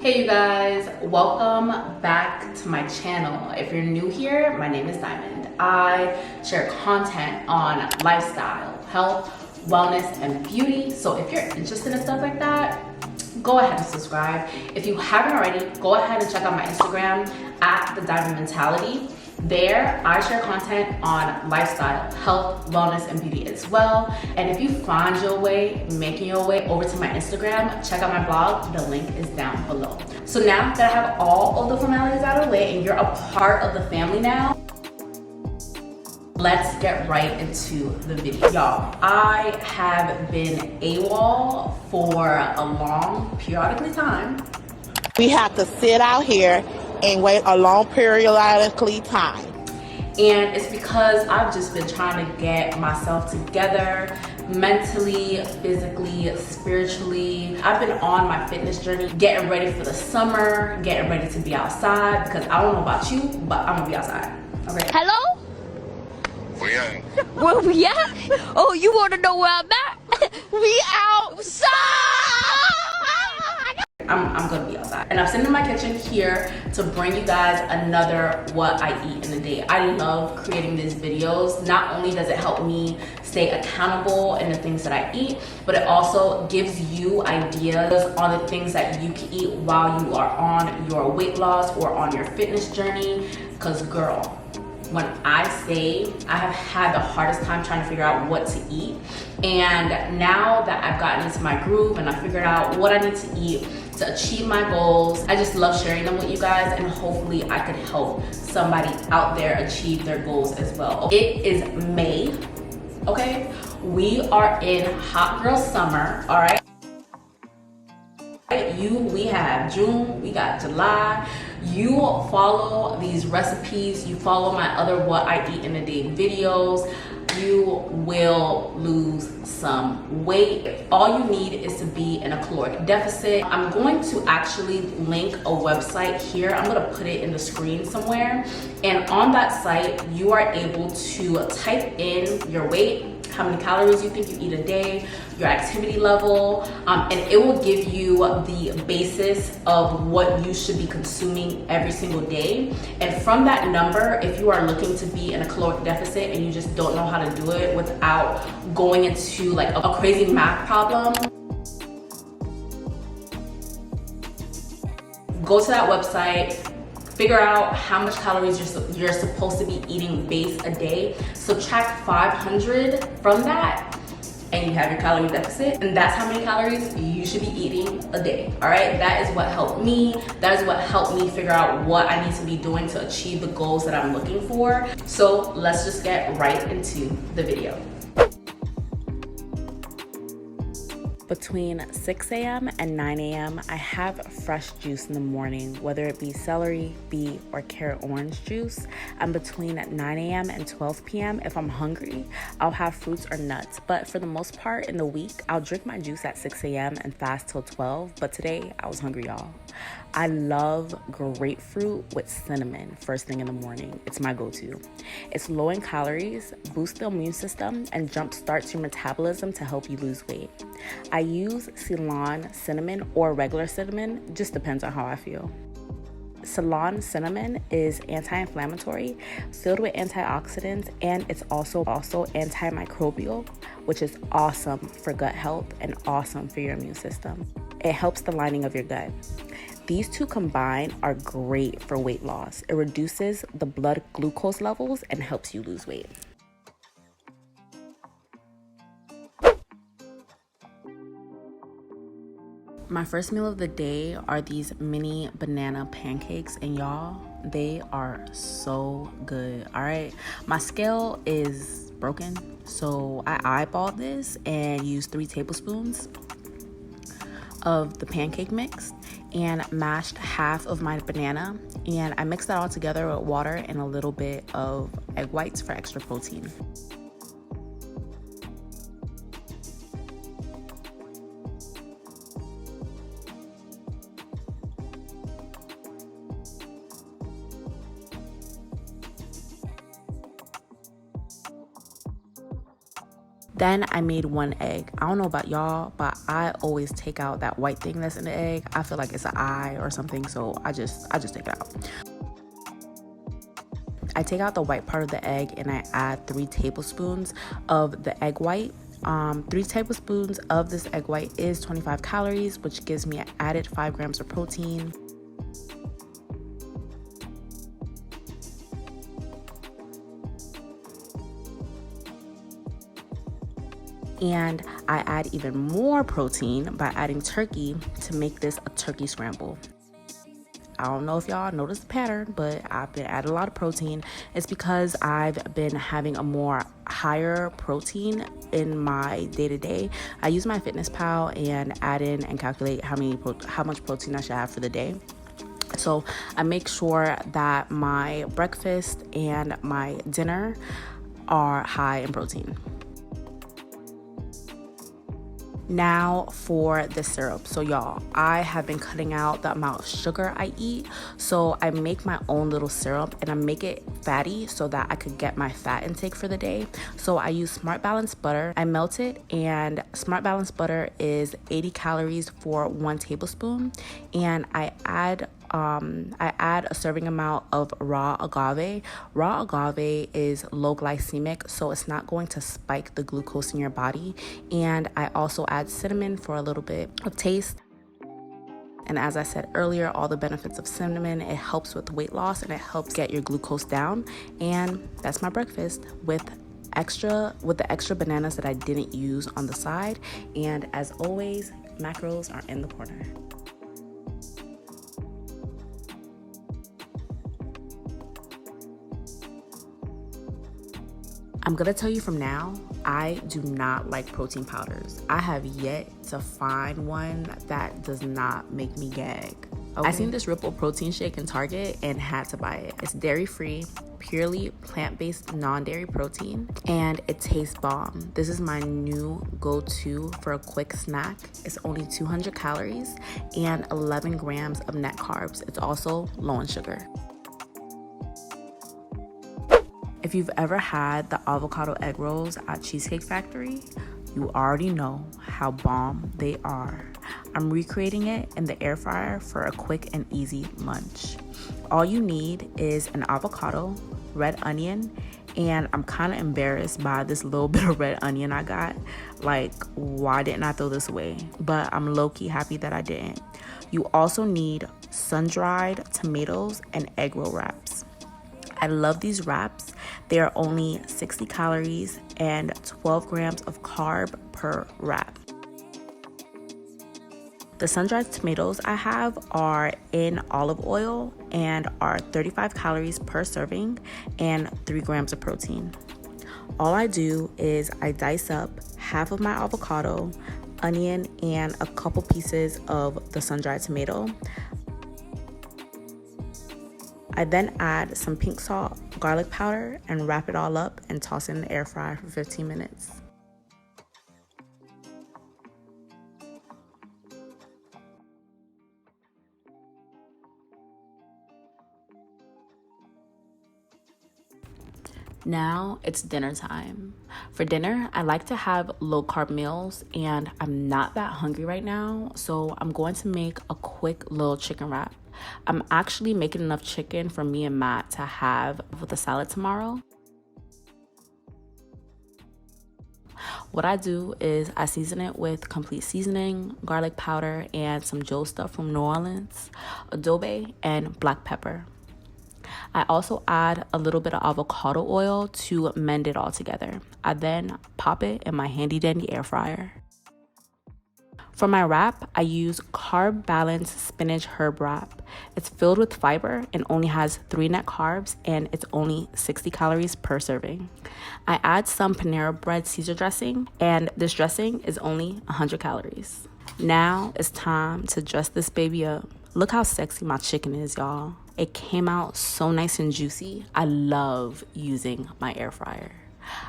Hey you guys, welcome back to my channel. If you're new here, my name is Diamond. I share content on lifestyle, health, wellness, and beauty. So if you're interested in stuff like that, go ahead and subscribe. If you haven't already, go ahead and check out my Instagram at The Diamond Mentality. There, I share content on lifestyle, health, wellness, and beauty as well. And if you find your way, making your way over to my Instagram, check out my blog. The link is down below. So now that I have all of the formalities out of the way and you're a part of the family now, let's get right into the video. Y'all, I have been AWOL for a long, periodically time. We have to sit out here and wait a long periodically time. And it's because I've just been trying to get myself together mentally, physically, spiritually. I've been on my fitness journey, getting ready for the summer, getting ready to be outside, because I don't know about you, but I'm gonna be outside. Okay. Hello? Where Where we at? Oh, you want to know where I'm at? We outside! I'm gonna be outside. And I'm sitting in my kitchen here to bring you guys another what I eat in a day. I love creating these videos. Not only does it help me stay accountable in the things that I eat, but it also gives you ideas on the things that you can eat while you are on your weight loss or on your fitness journey. Because girl, when I say I have had the hardest time trying to figure out what to eat, and now that I've gotten into my groove and I figured out what I need to eat to achieve my goals, I just love sharing them with you guys, and hopefully I could help somebody out there achieve their goals as well. It is May, okay? We are in hot girl summer, all right? We have June, we got July. You follow these recipes, you follow my other what I eat in a day videos, you will lose some weight. All you need is to be in a caloric deficit. I'm going to actually link a website here. I'm gonna put it in the screen somewhere. And on that site, you are able to type in your weight, how many calories you think you eat a day, your activity level, and it will give you the basis of what you should be consuming every single day. And from that number, if you are looking to be in a caloric deficit and you just don't know how to do it without going into like a crazy math problem, go to that website, figure out how much calories you're supposed to be eating base a day, subtract 500 from that, and you have your calorie deficit, and that's how many calories you should be eating a day. All right, that is what helped me. That is what helped me figure out what I need to be doing to achieve the goals that I'm looking for. So let's just get right into the video. Between 6 a.m. and 9 a.m., I have fresh juice in the morning, whether it be celery, beet, or carrot orange juice. And between 9 a.m. and 12 p.m., if I'm hungry, I'll have fruits or nuts. But for the most part in the week, I'll drink my juice at 6 a.m. and fast till 12. But today, I was hungry, y'all. I love grapefruit with cinnamon first thing in the morning. It's my go-to. It's low in calories, boosts the immune system, and jumpstarts your metabolism to help you lose weight. I use Ceylon cinnamon or regular cinnamon, just depends on how I feel. Ceylon cinnamon is anti-inflammatory, filled with antioxidants, and it's also antimicrobial, which is awesome for gut health and awesome for your immune system. It helps the lining of your gut. These two combined are great for weight loss. It reduces the blood glucose levels and helps you lose weight. My first meal of the day are these mini banana pancakes, and y'all, they are so good. All right, my scale is broken, so I eyeballed this and used 3 tablespoons of the pancake mix and mashed half of my banana, and I mixed that all together with water and a little bit of egg whites for extra protein. Then I made one egg. I don't know about y'all, but I always take out that white thing that's in the egg. I feel like it's an eye or something, so I just take it out. I take out the white part of the egg and I add 3 tablespoons of the egg white. 3 tablespoons of this egg white is 25 calories, which gives me an added 5 grams of protein. And I add even more protein by adding turkey to make this a turkey scramble. I don't know if y'all noticed the pattern, but I've been adding a lot of protein. It's because I've been having a more higher protein in my day-to-day. I use my FitnessPal and add in and calculate how much protein I should have for the day. So I make sure that my breakfast and my dinner are high in protein. Now for the syrup. So y'all, I have been cutting out the amount of sugar I eat. So I make my own little syrup and I make it fatty so that I could get my fat intake for the day. So I use Smart Balance butter. I melt it, and Smart Balance butter is 80 calories for 1 tablespoon. And I add a serving amount of raw agave. Raw agave is low glycemic, so it's not going to spike the glucose in your body. And I also add cinnamon for a little bit of taste. And as I said earlier, all the benefits of cinnamon, it helps with weight loss and it helps get your glucose down. And that's my breakfast with the extra bananas that I didn't use on the side. And as always, macros are in the corner. I'm gonna tell you from now, I do not like protein powders. I have yet to find one that does not make me gag. Okay. I seen this Ripple protein shake in Target and had to buy it. It's dairy-free, purely plant-based non-dairy protein, and it tastes bomb. This is my new go-to for a quick snack. It's only 200 calories and 11 grams of net carbs. It's also low in sugar. If you've ever had the avocado egg rolls at Cheesecake Factory, you already know how bomb they are. I'm recreating it in the air fryer for a quick and easy lunch. All you need is an avocado, red onion, and I'm kind of embarrassed by this little bit of red onion I got. Like, why didn't I throw this away? But I'm low-key happy that I didn't. You also need sun-dried tomatoes and egg roll wraps. I love these wraps. They are only 60 calories and 12 grams of carb per wrap. The sun-dried tomatoes I have are in olive oil and are 35 calories per serving and 3 grams of protein. All I do is I dice up half of my avocado, onion, and a couple pieces of the sun-dried tomato. I then add some pink salt, garlic powder, and wrap it all up and toss it in the air fryer for 15 minutes. Now it's dinner time. For dinner, I like to have low carb meals, and I'm not that hungry right now, so I'm going to make a quick little chicken wrap. I'm actually making enough chicken for me and Matt to have with the salad tomorrow. What I do is I season it with complete seasoning, garlic powder, and some Joe stuff from New Orleans, adobe, and black pepper. I also add a little bit of avocado oil to mend it all together. I then pop it in my handy dandy air fryer. For my wrap, I use Carb Balance Spinach Herb Wrap. It's filled with fiber and only has 3 net carbs, and it's only 60 calories per serving. I add some Panera Bread Caesar dressing, and this dressing is only 100 calories. Now it's time to dress this baby up. Look how sexy my chicken is, y'all. It came out so nice and juicy. I love using my air fryer.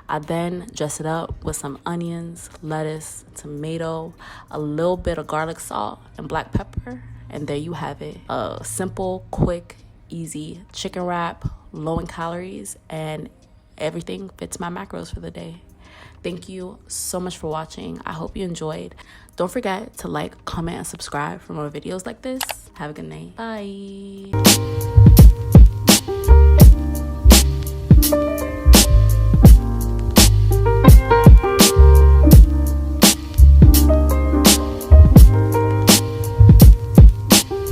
I then dress it up with some onions, lettuce, tomato, a little bit of garlic salt, and black pepper. And there you have it. A simple, quick, easy chicken wrap, low in calories, and everything fits my macros for the day. Thank you so much for watching. I hope you enjoyed. Don't forget to like, comment, and subscribe for more videos like this. Have a good night. Bye.